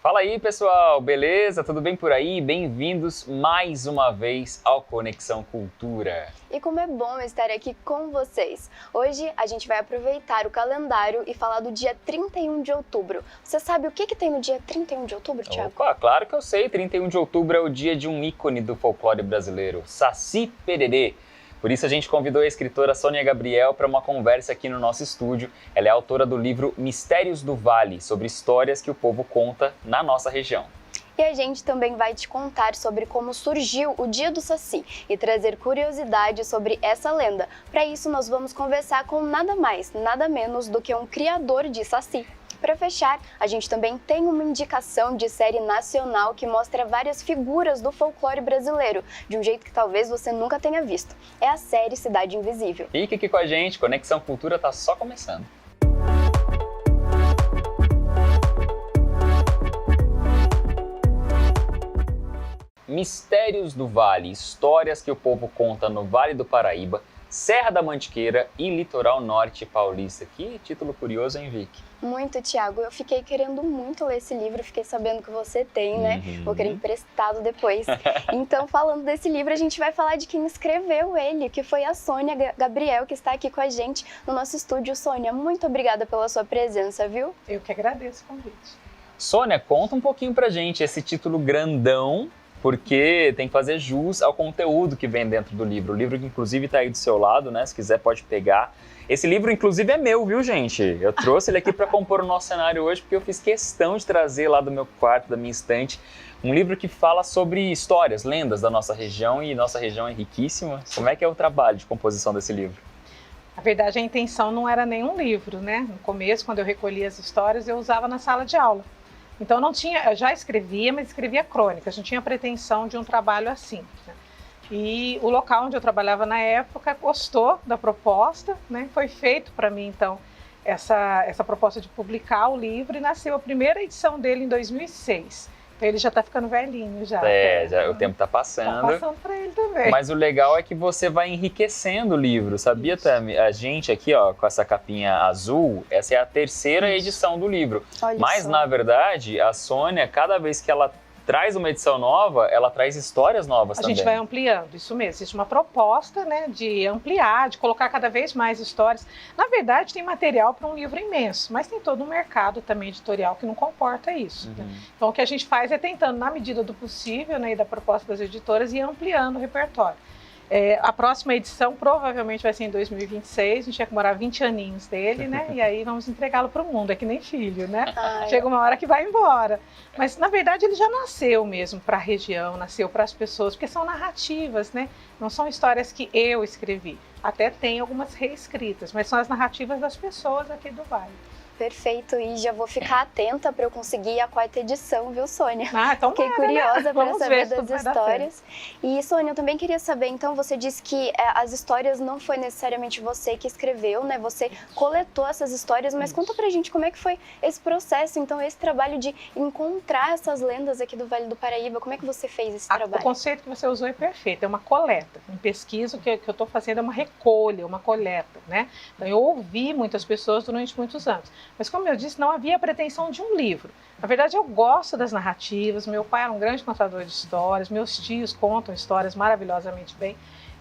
Fala aí, pessoal, beleza? Tudo bem por aí? Bem-vindos mais uma vez ao Conexão Cultura. E como é bom estar aqui com vocês. Hoje a gente vai aproveitar o calendário e falar do dia 31 de outubro. Você sabe o que tem no dia 31 de outubro, Thiago? Opa, claro que eu sei. 31 de outubro é o dia de um ícone do folclore brasileiro, Saci Pererê. Por isso a gente convidou a escritora Sônia Gabriel para uma conversa aqui no nosso estúdio. Ela é autora do livro Mistérios do Vale, sobre histórias que o povo conta na nossa região. E a gente também vai te contar sobre como surgiu o Dia do Saci e trazer curiosidades sobre essa lenda. Para isso nós vamos conversar com nada mais, nada menos do que um criador de Saci. Para fechar, a gente também tem uma indicação de série nacional que mostra várias figuras do folclore brasileiro, de um jeito que talvez você nunca tenha visto. É a série Cidade Invisível. Fique aqui com a gente, Conexão Cultura tá só começando. Mistérios do Vale, histórias que o povo conta no Vale do Paraíba, Serra da Mantiqueira e Litoral Norte Paulista. Que título curioso, hein, Vicky? Muito, Thiago. Eu fiquei querendo muito ler esse livro, fiquei sabendo que você tem, né? Vou querer emprestado depois. Então, falando desse livro, a gente vai falar de quem escreveu ele, que foi a Sônia Gabriel, que está aqui com a gente no nosso estúdio. Sônia, muito obrigada pela sua presença, viu? Eu que agradeço o convite. Sônia, conta um pouquinho pra gente esse título grandão, porque tem que fazer jus ao conteúdo que vem dentro do livro. O livro que inclusive está aí do seu lado, né? Se quiser pode pegar. Esse livro inclusive é meu, viu, gente? Eu trouxe ele aqui para compor o nosso cenário hoje porque eu fiz questão de trazer lá do meu quarto, da minha estante, um livro que fala sobre histórias, lendas da nossa região, e nossa região é riquíssima. Como é que é o trabalho de composição desse livro? Na verdade, a intenção não era nenhum livro, né? No começo, quando eu recolhia as histórias, eu usava na sala de aula. Então eu já escrevia, mas escrevia crônicas, não tinha pretensão de um trabalho assim, né? E o local onde eu trabalhava na época gostou da proposta, né? Foi feito para mim, então, essa proposta de publicar o livro, e nasceu a primeira edição dele em 2006. Então ele já está ficando velhinho já. O tempo está passando. Está passando para ele também. Mas o legal é que você vai enriquecendo o livro, sabia, Tami? A gente aqui, ó, com essa capinha azul, essa é a terceira edição do livro. Olha Mas, só. na verdade, a Sônia, cada vez que ela traz uma edição nova, ela traz histórias novas também. A gente vai ampliando, isso mesmo. Existe uma proposta, né, de ampliar, de colocar cada vez mais histórias. Na verdade, tem material para um livro imenso, mas tem todo um mercado também editorial que não comporta isso. Né? Então, o que a gente faz é tentando, na medida do possível, né, e da proposta das editoras, ir ampliando o repertório. A próxima edição provavelmente vai ser em 2026, a gente vai comemorar 20 aninhos dele, né? E aí vamos entregá-lo para o mundo, é que nem filho, né? Chega uma hora que vai embora. Mas, na verdade, ele já nasceu mesmo para a região, nasceu para as pessoas, porque são narrativas, né? Não são histórias que eu escrevi. Até tem algumas reescritas, mas são as narrativas das pessoas aqui do Vale. Perfeito, e já vou ficar atenta para eu conseguir a 4ª edição, viu, Sônia? Então fiquei curiosa para saber das histórias. E, Sônia, eu também queria saber, então, você disse que as histórias não foi necessariamente você que escreveu, né? Você coletou essas histórias, mas conta pra gente como é que foi esse processo, então, esse trabalho de encontrar essas lendas aqui do Vale do Paraíba. Como é que você fez esse trabalho? O conceito que você usou é perfeito, é uma coleta. Em pesquisa, o que eu estou fazendo é uma recolha, uma coleta, né? Então, eu ouvi muitas pessoas durante muitos anos. Mas, como eu disse, não havia pretensão de um livro. Na verdade, eu gosto das narrativas, meu pai era um grande contador de histórias, meus tios contam histórias maravilhosamente bem.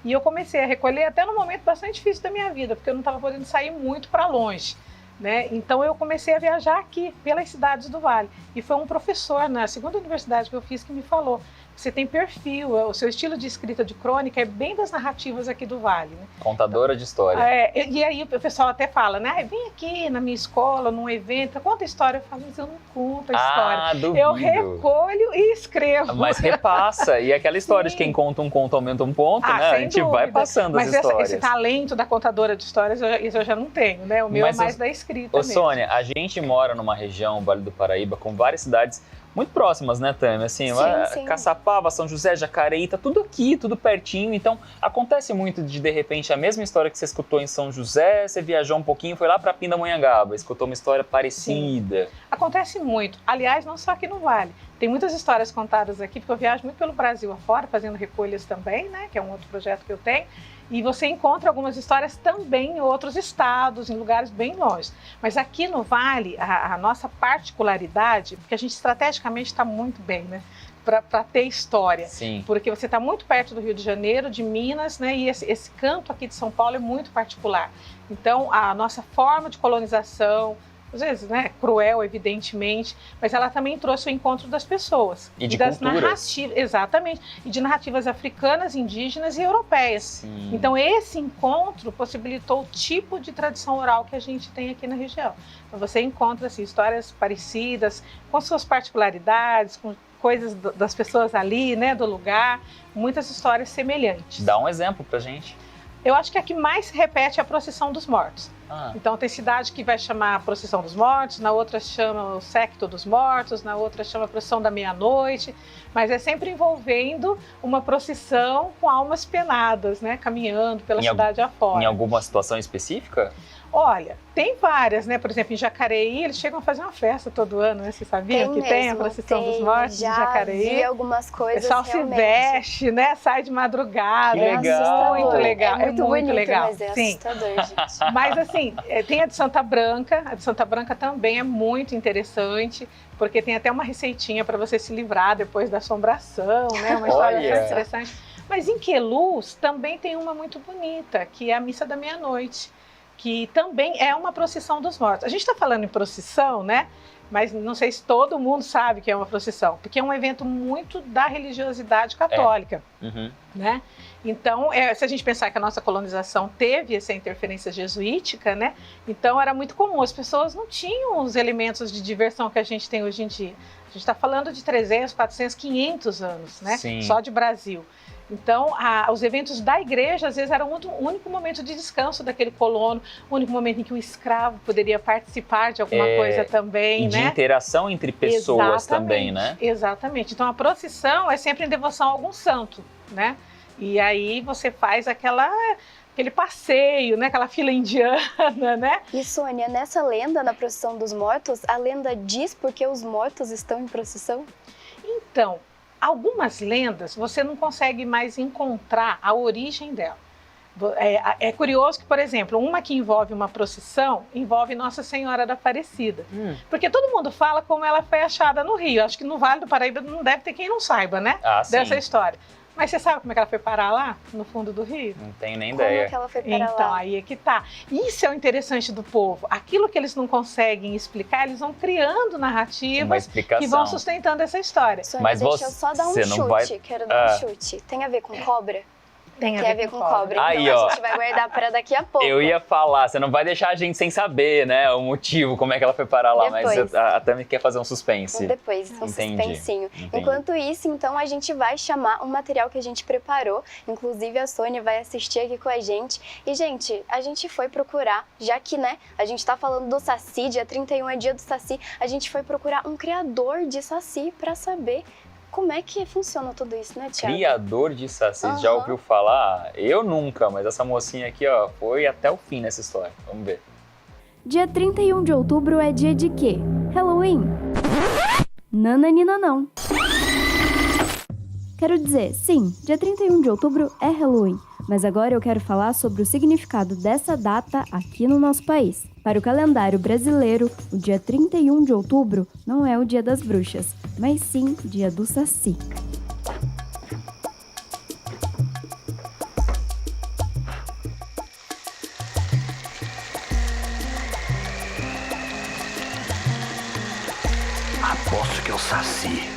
E eu comecei a recolher até num momento bastante difícil da minha vida, porque eu não estava podendo sair muito para longe, né? Então, eu comecei a viajar aqui, pelas cidades do Vale. E foi um professor na segunda universidade que eu fiz que me falou: você tem perfil, o seu estilo de escrita de crônica é bem das narrativas aqui do Vale, né? Contadora de história. E aí o pessoal até fala, né? Vem aqui na minha escola, num evento, conta história. Eu falo, mas eu não conto a história. Duvido. Eu recolho e escrevo. Mas repassa. E aquela história de quem conta um conto aumenta um ponto, né? A gente vai passando as histórias. Mas esse talento da contadora de histórias, isso eu já não tenho, né? O meu é mais da escrita mesmo. Sônia, a gente mora numa região, Vale do Paraíba, com várias cidades muito próximas, né, Tami? Assim, sim. Caçapava, São José, Jacareí, tá tudo aqui, tudo pertinho. Então, acontece muito de repente, a mesma história que você escutou em São José, você viajou um pouquinho, foi lá para Pindamonhangaba, escutou uma história parecida. Sim. Acontece muito. Aliás, não só aqui no Vale. Tem muitas histórias contadas aqui, porque eu viajo muito pelo Brasil afora, fazendo recolhas também, né? Que é um outro projeto que eu tenho. E você encontra algumas histórias também em outros estados, em lugares bem longe. Mas aqui no Vale, a nossa particularidade, porque a gente estrategicamente estrategicamente está muito bem, né? Para ter história. Sim. Porque você está muito perto do Rio de Janeiro, de Minas, né? E esse canto aqui de São Paulo é muito particular. Então, a nossa forma de colonização, às vezes, né, cruel, evidentemente, mas ela também trouxe o encontro das pessoas. E de das culturas. narrativas, exatamente, e de narrativas africanas, indígenas e europeias. Sim. Então, esse encontro possibilitou o tipo de tradição oral que a gente tem aqui na região. Então, você encontra assim, histórias parecidas, com suas particularidades, com coisas das pessoas ali, né, do lugar, muitas histórias semelhantes. Dá um exemplo pra gente. Eu acho que a que mais se repete é a Procissão dos Mortos. Então tem cidade que vai chamar a Procissão dos Mortos, na outra chama o Séquito dos Mortos, na outra chama a Procissão da Meia-Noite, mas é sempre envolvendo uma procissão com almas penadas, né, caminhando pela cidade afora. Em alguma situação específica? Olha, tem várias, né? Por exemplo, em Jacareí, eles chegam a fazer uma festa todo ano, né? Vocês sabiam que tem a Procissão dos Mortos em Jacareí? Já vi algumas coisas, o pessoal realmente. Se veste, né? Sai de madrugada. Que legal! Muito legal. É muito bonito, legal. mas é Sim. assustador, gente. Mas assim, tem a de Santa Branca. A de Santa Branca também é muito interessante, porque tem até uma receitinha para você se livrar depois da assombração, né? Uma história bem interessante. Mas em Queluz também tem uma muito bonita, que é a Missa da Meia-Noite, que também é uma procissão dos mortos. A gente está falando em procissão, né? Mas não sei se todo mundo sabe que é uma procissão, porque é um evento muito da religiosidade católica, né? Então, se a gente pensar que a nossa colonização teve essa interferência jesuítica, né? Então, era muito comum. As pessoas não tinham os elementos de diversão que a gente tem hoje em dia. A gente está falando de 300, 400, 500 anos, né? Sim. Só de Brasil. Então, os eventos da igreja, às vezes, eram o único momento de descanso daquele colono, o único momento em que o escravo poderia participar de alguma coisa também, e né? de interação entre pessoas também, né? Exatamente. Então, a procissão é sempre em devoção a algum santo, né? E aí você faz aquele passeio, né? Aquela fila indiana, né? E, Sônia, nessa lenda, na Procissão dos Mortos, a lenda diz por que os mortos estão em procissão? Então, algumas lendas você não consegue mais encontrar a origem dela. É curioso que, por exemplo, uma que envolve uma procissão envolve Nossa Senhora da Aparecida. Porque todo mundo fala como ela foi achada no Rio. Acho que no Vale do Paraíba não deve ter quem não saiba, né? Dessa história. Mas você sabe como é que ela foi parar lá, no fundo do rio? Não tenho nem ideia. Como que ela foi parar lá? Então, aí é que tá. Isso é o interessante do povo. Aquilo que eles não conseguem explicar, eles vão criando narrativas que vão sustentando essa história. Sônia, mas deixa eu só dar um chute. Quero dar um chute. Tem a ver com cobra? Tem a ver com cobra. Aí, então a gente vai guardar para daqui a pouco. Eu ia falar, você não vai deixar a gente sem saber, né, o motivo, como é que ela foi parar lá, mas a Tami quer fazer um suspense. Depois, um suspensinho. Entendi. Enquanto isso, então, a gente vai chamar um material que a gente preparou, inclusive a Sônia vai assistir aqui com a gente. E, gente, a gente foi procurar, já que, né, a gente tá falando do Saci, dia 31 é dia do Saci, a gente foi procurar um criador de Saci para saber como é que funciona tudo isso, né, Thiago? Criador de saci, já ouviu falar? Eu nunca, mas essa mocinha aqui, ó, foi até o fim nessa história. Vamos ver. Dia 31 de outubro é dia de quê? Halloween? Nananina não. Quero dizer, sim, dia 31 de outubro é Halloween, mas agora eu quero falar sobre o significado dessa data aqui no nosso país. Para o calendário brasileiro, o dia 31 de outubro não é o dia das bruxas, mas sim o dia do Saci. Aposto que é o Saci.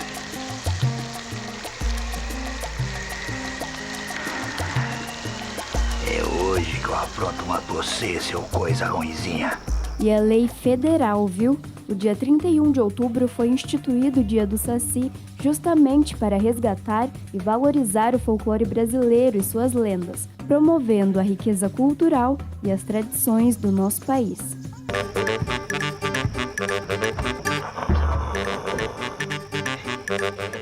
É hoje que eu apronto uma pra você, seu coisa ruinzinha. E é lei federal, viu? O dia 31 de outubro foi instituído o Dia do Saci justamente para resgatar e valorizar o folclore brasileiro e suas lendas, promovendo a riqueza cultural e as tradições do nosso país.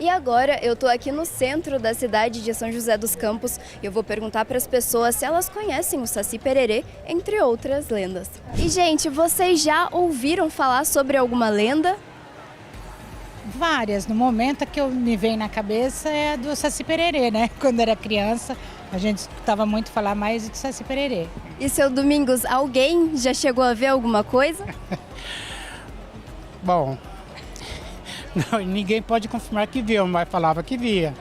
E agora eu tô aqui no centro da cidade de São José dos Campos e eu vou perguntar para as pessoas se elas conhecem o Saci Pererê, entre outras lendas. E, gente, vocês já ouviram falar sobre alguma lenda? Várias. No momento que me vem na cabeça é a do Saci Pererê, né? Quando era criança, a gente escutava muito falar mais do Saci Pererê. E, seu Domingos, alguém já chegou a ver alguma coisa? Bom, Não, ninguém pode confirmar que viu, mas falava que via.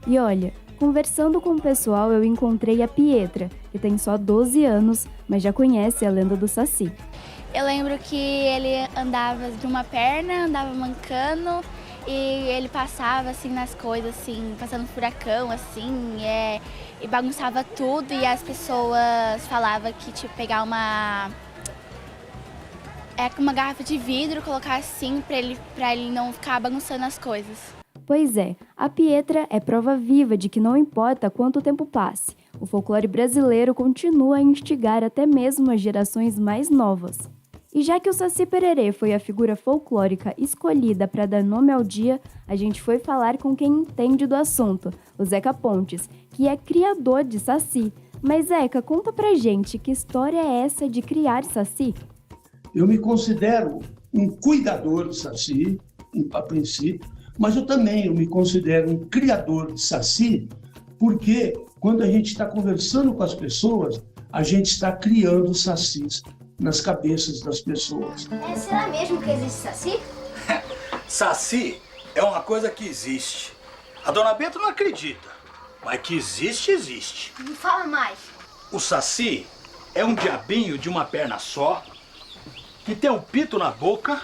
E olha, conversando com o pessoal, eu encontrei a Pietra, que tem só 12 anos, mas já conhece a lenda do Saci. Eu lembro que ele andava de uma perna, andava mancando e ele passava assim nas coisas, assim, passando furacão, assim, e bagunçava tudo e as pessoas falavam que tipo pegar uma garrafa de vidro, colocar assim pra ele não ficar bagunçando as coisas. Pois é, a Pietra é prova viva de que não importa quanto tempo passe, o folclore brasileiro continua a instigar até mesmo as gerações mais novas. E já que o Saci Pererê foi a figura folclórica escolhida para dar nome ao dia, a gente foi falar com quem entende do assunto, o Zeca Pontes, que é criador de Saci. Mas Zeca, conta pra gente, que história é essa de criar Saci? Eu me considero um cuidador de Saci, a princípio, mas eu me considero um criador de Saci, porque quando a gente está conversando com as pessoas, a gente está criando Sacis nas cabeças das pessoas. Será mesmo que existe Saci? Saci é uma coisa que existe. A dona Benta não acredita, mas que existe, existe. Me fala mais. O Saci é um diabinho de uma perna só, que tem um pito na boca,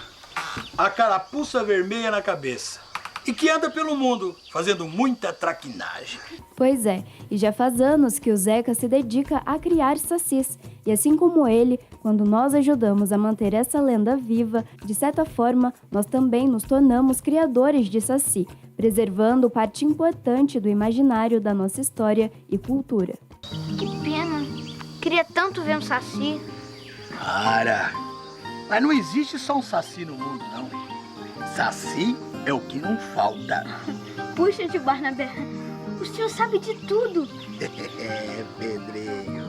a carapuça vermelha na cabeça e que anda pelo mundo fazendo muita traquinagem. Pois é, e já faz anos que o Zeca se dedica a criar sacis. E assim como ele, quando nós ajudamos a manter essa lenda viva, de certa forma, nós também nos tornamos criadores de saci, preservando parte importante do imaginário da nossa história e cultura. Que pena. Queria tanto ver um Saci. Para! Mas não existe só um Saci no mundo, não. Saci é o que não falta. Puxa, tio Barnabé, o senhor sabe de tudo. É, Pedrinho.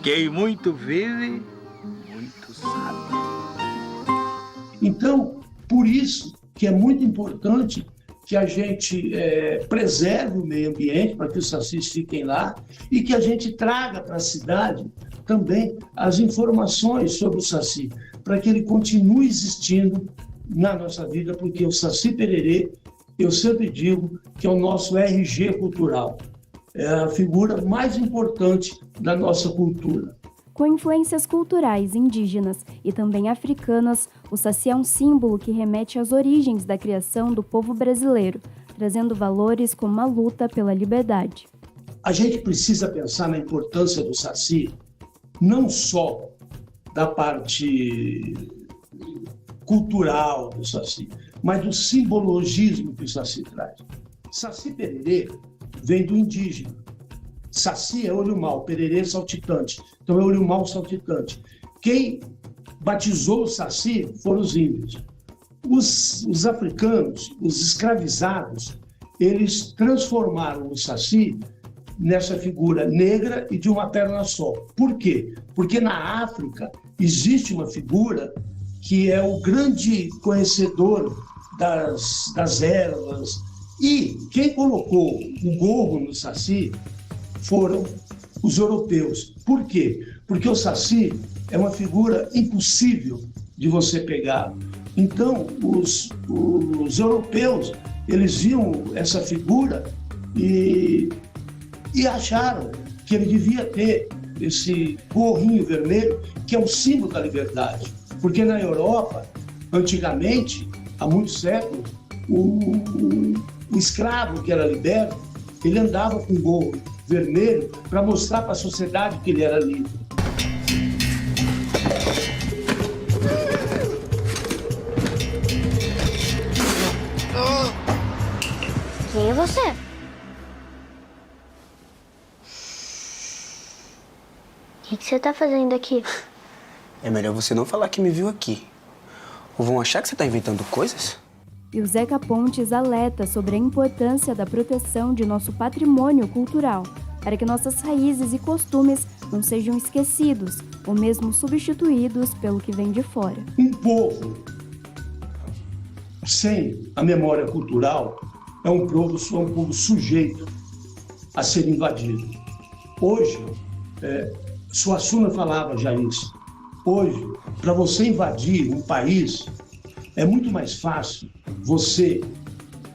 Quem muito vive, muito sabe. Então, por isso que é muito importante que a gente preserve o meio ambiente para que os sacis fiquem lá e que a gente traga para a cidade também as informações sobre o saci, para que ele continue existindo na nossa vida, porque o Saci Pererê, eu sempre digo que é o nosso RG cultural, é a figura mais importante da nossa cultura. Com influências culturais indígenas e também africanas, o Saci é um símbolo que remete às origens da criação do povo brasileiro, trazendo valores como a luta pela liberdade. A gente precisa pensar na importância do Saci, não só da parte cultural do Saci, mas do simbologismo que o Saci traz. Saci Pererê vem do indígena. Saci é olho mau, pererê é saltitante. Então é olho mau saltitante. Quem batizou o Saci foram os índios. Os africanos, os escravizados, eles transformaram o Saci nessa figura negra e de uma perna só. Por quê? Porque na África existe uma figura que é o grande conhecedor das ervas. E quem colocou o gorro no Saci foram os europeus. Por quê? Porque o Saci é uma figura impossível de você pegar. Então, os europeus, eles viam essa figura e acharam que ele devia ter esse gorrinho vermelho, que é o símbolo da liberdade. Porque na Europa, antigamente, há muitos séculos, o escravo que era liberto, ele andava com gorro vermelho para mostrar para a sociedade que ele era livre. Quem é você? O que você está fazendo aqui? É melhor você não falar que me viu aqui. Ou vão achar que você está inventando coisas? E o Zeca Pontes alerta sobre a importância da proteção de nosso patrimônio cultural, para que nossas raízes e costumes não sejam esquecidos ou mesmo substituídos pelo que vem de fora. Um povo sem a memória cultural é um povo sujeito a ser invadido. Hoje, Suassuna falava já isso. Hoje, para você invadir um país, É muito mais fácil você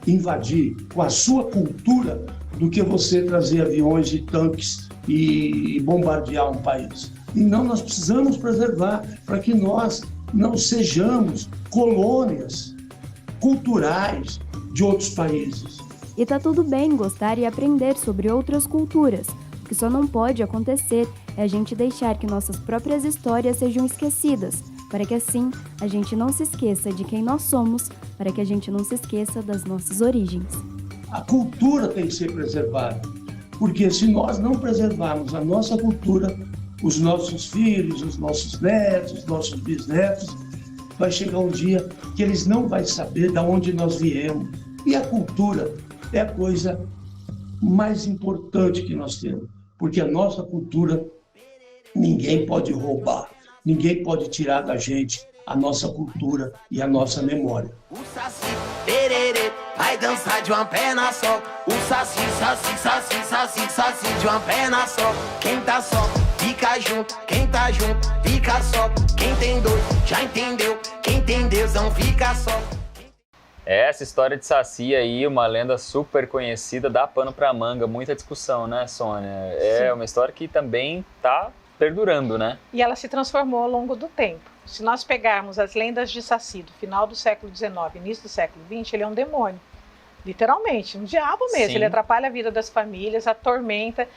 invadir com a sua cultura do que você trazer aviões e tanques e bombardear um país. E não, nós precisamos preservar para que nós não sejamos colônias culturais de outros países. E tá tudo bem gostar e aprender sobre outras culturas. O que só não pode acontecer é a gente deixar que nossas próprias histórias sejam esquecidas, para que assim a gente não se esqueça de quem nós somos, para que a gente não se esqueça das nossas origens. A cultura tem que ser preservada, porque se nós não preservarmos a nossa cultura, os nossos filhos, os nossos netos, os nossos bisnetos, vai chegar um dia que eles não vão saber de onde nós viemos. E a cultura é a coisa mais importante que nós temos, porque a nossa cultura ninguém pode roubar, ninguém pode tirar da gente a nossa cultura e a nossa memória. O Saci Pererê vai dançar de uma perna só. O Saci, Saci, Saci, Saci, Saci de uma perna só. Quem tá só, fica junto. Quem tá junto, fica só. Quem tem dois, já entendeu. Quem tem Deus, não fica só. Essa história de Saci aí, uma lenda super conhecida, dá pano pra manga, muita discussão, né, Sônia? É uma história que também tá perdurando, né? E ela se transformou ao longo do tempo. Se nós pegarmos as lendas de Saci do final do século XIX, início do século XX, ele é um demônio, literalmente, um diabo mesmo. Sim. Ele atrapalha a vida das famílias, atormenta.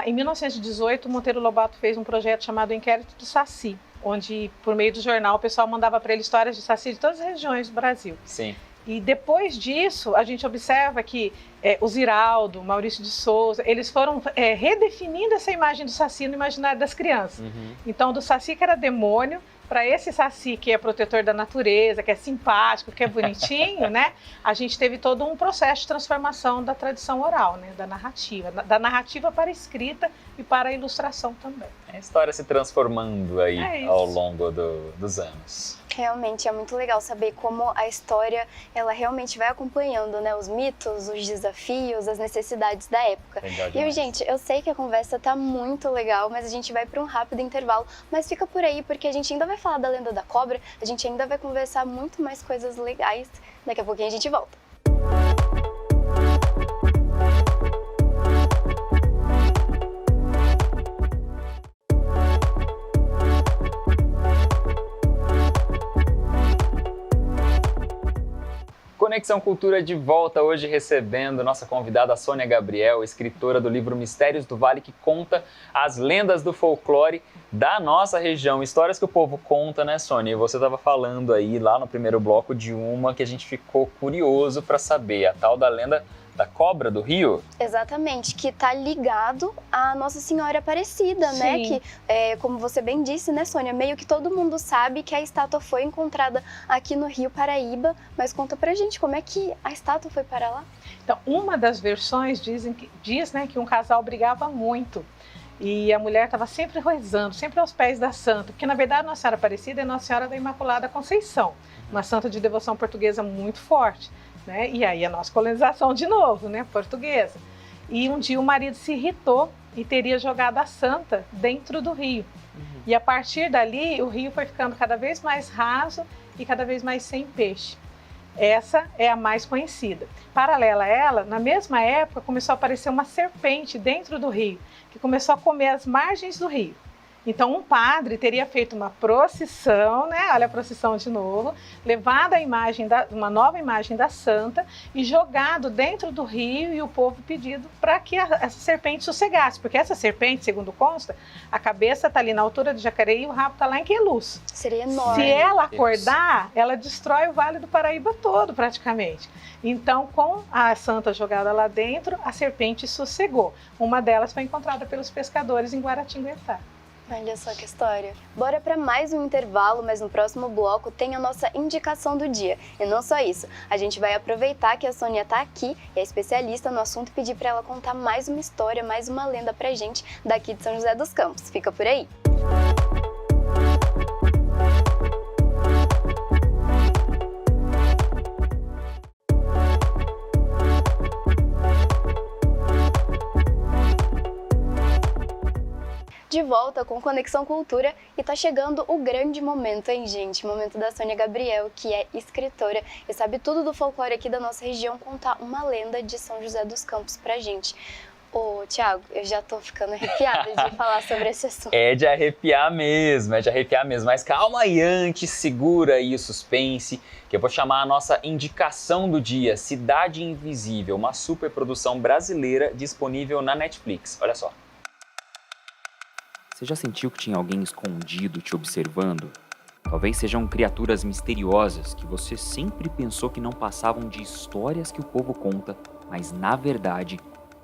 Em 1918, Monteiro Lobato fez um projeto chamado Inquérito do Saci, onde, por meio do jornal, o pessoal mandava para ele histórias de Saci de todas as regiões do Brasil. Sim. E depois disso, a gente observa que o Ziraldo, Maurício de Souza, eles foram redefinindo essa imagem do Saci no imaginário das crianças. Uhum. Então, do Saci que era demônio, para esse Saci que é protetor da natureza, que é simpático, que é bonitinho, né? A gente teve todo um processo de transformação da tradição oral, né? Da narrativa para a escrita e para a ilustração também. A história se transformando aí ao longo dos anos. Realmente é muito legal saber como a história ela realmente vai acompanhando, né, os mitos, os desafios, as necessidades da época. E gente, eu sei que a conversa tá muito legal, mas a gente vai para um rápido intervalo, mas fica por aí porque a gente ainda vai falar da lenda da cobra, a gente ainda vai conversar muito mais coisas legais. Daqui a pouquinho a gente volta. Conexão Cultura de volta hoje recebendo nossa convidada Sônia Gabriel, escritora do livro Mistérios do Vale, que conta as lendas do folclore da nossa região. Histórias que o povo conta, né, Sônia? E você estava falando aí lá no primeiro bloco de uma que a gente ficou curioso para saber, a tal da lenda da cobra do rio? Exatamente, que está ligado à Nossa Senhora Aparecida, Sim. né? Que, como você bem disse, né, Sônia, meio que todo mundo sabe que a estátua foi encontrada aqui no Rio Paraíba, mas conta pra gente como é que a estátua foi para lá. Então, uma das versões diz, né, que um casal brigava muito e a mulher estava sempre rezando, sempre aos pés da santa, porque na verdade Nossa Senhora Aparecida é Nossa Senhora da Imaculada Conceição, uma santa de devoção portuguesa muito forte. Né? E aí a nossa colonização de novo, né? Portuguesa. E um dia o marido se irritou e teria jogado a santa dentro do rio. Uhum. E a partir dali o rio foi ficando cada vez mais raso e cada vez mais sem peixe. Essa é a mais conhecida. Paralela a ela, na mesma época começou a aparecer uma serpente dentro do rio, que começou a comer as margens do rio. Então, um padre teria feito uma procissão, né? Olha a procissão de novo, levado uma nova imagem da santa e jogado dentro do rio e o povo pedido para que essa serpente sossegasse. Porque essa serpente, segundo consta, a cabeça está ali na altura de Jacareí e o rabo está lá em Queluz. Seria enorme. Se ela acordar, ela destrói o Vale do Paraíba todo, praticamente. Então, com a santa jogada lá dentro, a serpente sossegou. Uma delas foi encontrada pelos pescadores em Guaratinguetá. Olha só que história. Bora para mais um intervalo, mas no próximo bloco tem a nossa indicação do dia. E não só isso, a gente vai aproveitar que a Sônia tá aqui, é especialista no assunto, e pedir para ela contar mais uma história, mais uma lenda pra gente daqui de São José dos Campos. Fica por aí. De de volta com Conexão Cultura e tá chegando o grande momento, hein, gente? O momento da Sônia Gabriel, que é escritora e sabe tudo do folclore aqui da nossa região, contar uma lenda de São José dos Campos pra gente. Ô, Thiago, eu já tô ficando arrepiada de falar sobre esse assunto. É de arrepiar mesmo, Mas calma aí antes, segura aí o suspense, que eu vou chamar a nossa indicação do dia, Cidade Invisível, uma superprodução brasileira disponível na Netflix. Olha só. Você já sentiu que tinha alguém escondido te observando? Talvez sejam criaturas misteriosas que você sempre pensou que não passavam de histórias que o povo conta, mas na verdade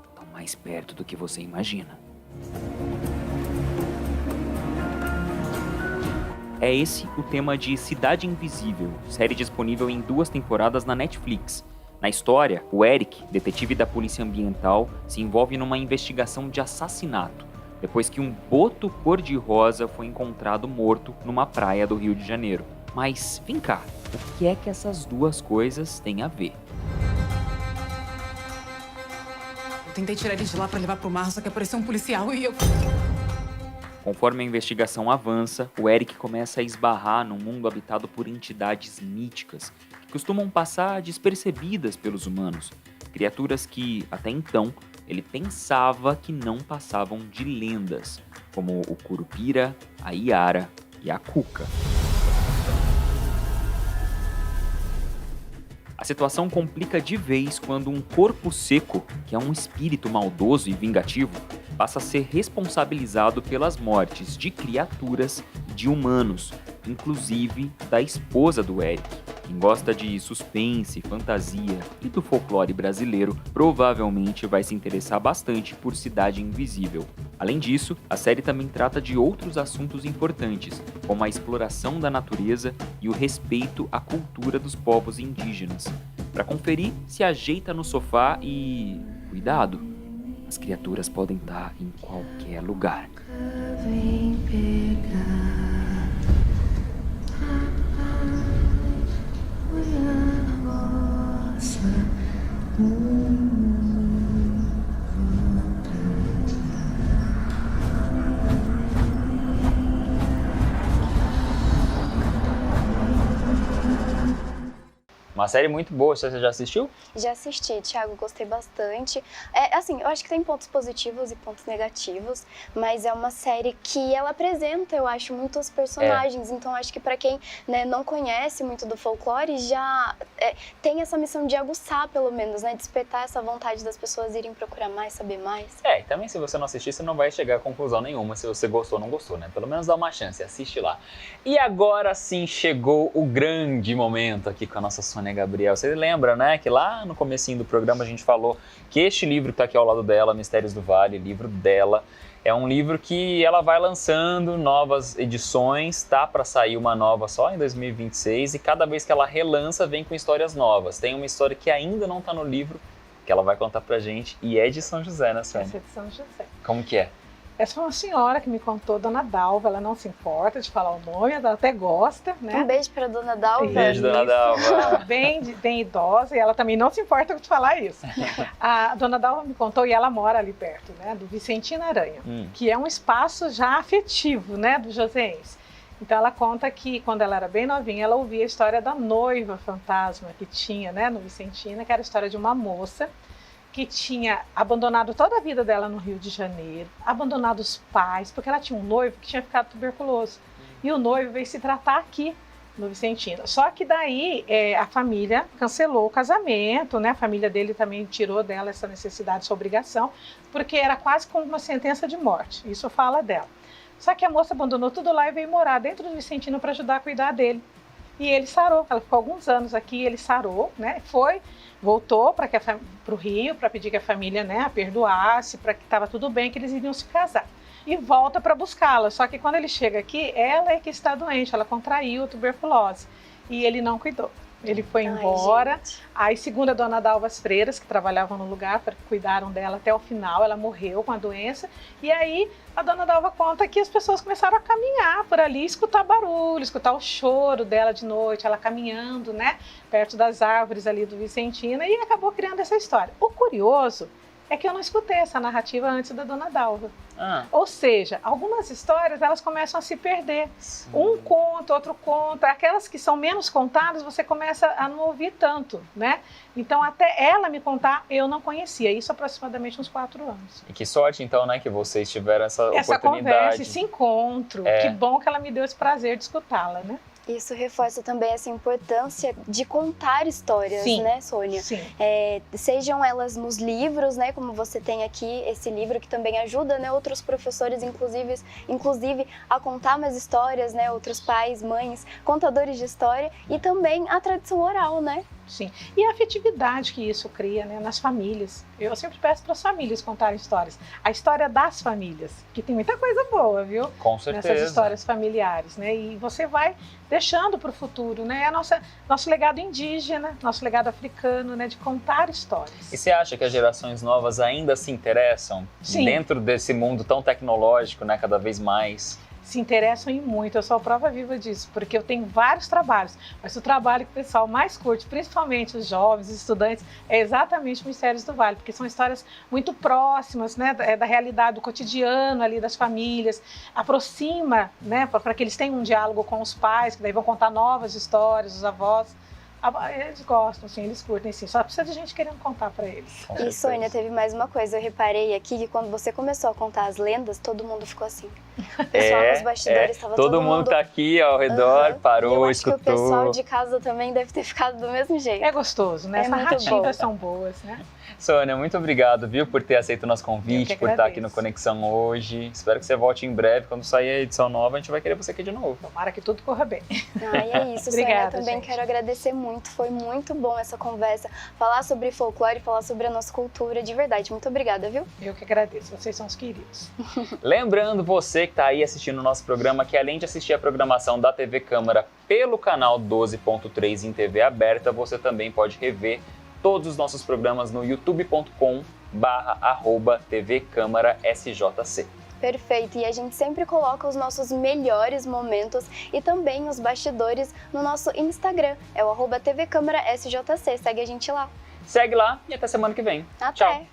estão mais perto do que você imagina. É esse o tema de Cidade Invisível, série disponível em 2 temporadas na Netflix. Na história, o Eric, detetive da Polícia Ambiental, se envolve numa investigação de assassinato, depois que um boto cor-de-rosa foi encontrado morto numa praia do Rio de Janeiro. Mas vem cá, o que é que essas duas coisas têm a ver? Eu tentei tirar ele de lá pra levar pro mar, só que apareceu um policial e eu... Conforme a investigação avança, o Eric começa a esbarrar num mundo habitado por entidades míticas, que costumam passar despercebidas pelos humanos, criaturas que, até então, ele pensava que não passavam de lendas, como o Curupira, a Iara e a Cuca. A situação complica de vez quando um corpo seco, que é um espírito maldoso e vingativo, passa a ser responsabilizado pelas mortes de criaturas e de humanos, inclusive da esposa do Eric. Quem gosta de suspense, fantasia e do folclore brasileiro provavelmente vai se interessar bastante por Cidade Invisível. Além disso, a série também trata de outros assuntos importantes, como a exploração da natureza e o respeito à cultura dos povos indígenas. Para conferir, se ajeita no sofá e... cuidado! As criaturas podem estar em qualquer lugar. Vem pegar. Uma série muito boa, você já assistiu? Já assisti, Thiago, gostei bastante. Assim, eu acho que tem pontos positivos e pontos negativos, mas é uma série que ela apresenta, eu acho, muitos personagens. Então, acho que para quem, né, não conhece muito do folclore, já tem essa missão de aguçar, pelo menos, né, despertar essa vontade das pessoas irem procurar mais, saber mais. E também se você não assistir, você não vai chegar a conclusão nenhuma se você gostou ou não gostou, né? Pelo menos dá uma chance, assiste lá. E agora sim chegou o grande momento aqui com a nossa Sônia Gabriel. Você lembra, né, que lá no comecinho do programa a gente falou que este livro que está aqui ao lado dela, Mistérios do Vale, livro dela, é um livro que ela vai lançando novas edições, tá para sair uma nova só em 2026 e cada vez que ela relança vem com histórias novas. Tem uma história que ainda não está no livro, que ela vai contar pra gente e é de São José, né, Sônia? Essa é de São José. Como que é? Essa foi uma senhora que me contou, Dona Dalva, ela não se importa de falar o nome, ela até gosta, né? Um beijo para Dona Dalva. Um beijo, Dona Dalva. Bem idosa, e ela também não se importa de falar isso. A Dona Dalva me contou, e ela mora ali perto, né, do Vicentino Aranha, que é um espaço já afetivo, né, do joseense. Então ela conta que quando ela era bem novinha, ela ouvia a história da noiva fantasma que tinha, né, no Vicentino, que era a história de uma moça que tinha abandonado toda a vida dela no Rio de Janeiro, abandonado os pais, porque ela tinha um noivo que tinha ficado tuberculoso. E o noivo veio se tratar aqui, no Vicentino. Só que daí a família cancelou o casamento, né? A família dele também tirou dela essa necessidade, essa obrigação, porque era quase como uma sentença de morte. Isso fala dela. Só que a moça abandonou tudo lá e veio morar dentro do Vicentino para ajudar a cuidar dele. E ele sarou. Ela ficou alguns anos aqui, ele sarou, né? Voltou para o Rio para pedir que a família, né, a perdoasse, para que estava tudo bem, que eles iriam se casar. E volta para buscá-la. Só que quando ele chega aqui, ela é que está doente, ela contraiu a tuberculose. E ele não cuidou. Ele foi embora. Aí, segundo a Dona Dalva, as freiras que trabalhavam no lugar, cuidaram dela até o final, ela morreu com a doença. E aí, a Dona Dalva conta que as pessoas começaram a caminhar por ali, escutar barulho, escutar o choro dela de noite, ela caminhando, né, perto das árvores ali do Vicentino, e acabou criando essa história. O curioso é que eu não escutei essa narrativa antes da Dona Dalva. Ou seja, algumas histórias elas começam a se perder. Sim. Um conta, outro conta. Aquelas que são menos contadas, você começa a não ouvir tanto, né? Então, até ela me contar, eu não conhecia. Isso aproximadamente uns 4 anos. E que sorte, então, né, que vocês tiveram essa Essa oportunidade. conversa, esse encontro. Que bom que ela me deu esse prazer de escutá-la, né? Isso reforça também essa importância de contar histórias, Sim, né, Sônia? sim. Sejam elas nos livros, né, como você tem aqui esse livro que também ajuda, né, outros professores, inclusive a contar mais histórias, né, outros pais, mães, contadores de história, e também a tradição oral, né? Sim, e a afetividade que isso cria, né, nas famílias. Eu sempre peço para as famílias contarem histórias. A história das famílias, que tem muita coisa boa, viu? Com certeza. Nessas histórias familiares, né? E você vai deixando para o futuro, né? Nosso legado indígena, nosso legado africano, né? De contar histórias. E você acha que as gerações novas ainda se interessam? Sim. Dentro desse mundo tão tecnológico, né? Cada vez mais. Se interessam em muito, eu sou a prova viva disso, porque eu tenho vários trabalhos, mas o trabalho que o pessoal mais curte, principalmente os jovens, os estudantes, é exatamente Mistérios do Vale, porque são histórias muito próximas, né, da realidade, do cotidiano ali das famílias, aproxima, né, para que eles tenham um diálogo com os pais, que daí vão contar novas histórias, os avós. Eles gostam, assim, eles curtem, sim. Só precisa de gente querendo contar para eles. E Sônia, teve mais uma coisa, eu reparei aqui que quando você começou a contar as lendas, todo mundo ficou assim. O pessoal nos bastidores estava todo mundo tá aqui ao redor, parou, eu acho escutou. que o pessoal de casa também deve ter ficado do mesmo jeito. É gostoso, né? As narrativas são boas, né? Sônia, muito obrigado, viu, por ter aceito o nosso convite, por estar aqui no Conexão hoje. Espero que você volte em breve. Quando sair a edição nova, a gente vai querer você aqui de novo. Tomara que tudo corra bem. E é isso, Obrigada, Sônia, também quero agradecer muito. Foi muito bom essa conversa. Falar sobre folclore, falar sobre a nossa cultura, de verdade. Muito obrigada, viu? Eu que agradeço. Vocês são os queridos. Lembrando você que está aí assistindo o nosso programa, que além de assistir a programação da TV Câmara pelo canal 12.3 em TV aberta, você também pode rever todos os nossos programas no youtube.com/@TV Câmara SJC. Perfeito, e a gente sempre coloca os nossos melhores momentos e também os bastidores no nosso Instagram, é o @TV Câmara SJC, segue a gente lá. Segue lá e até semana que vem. Até! Tchau!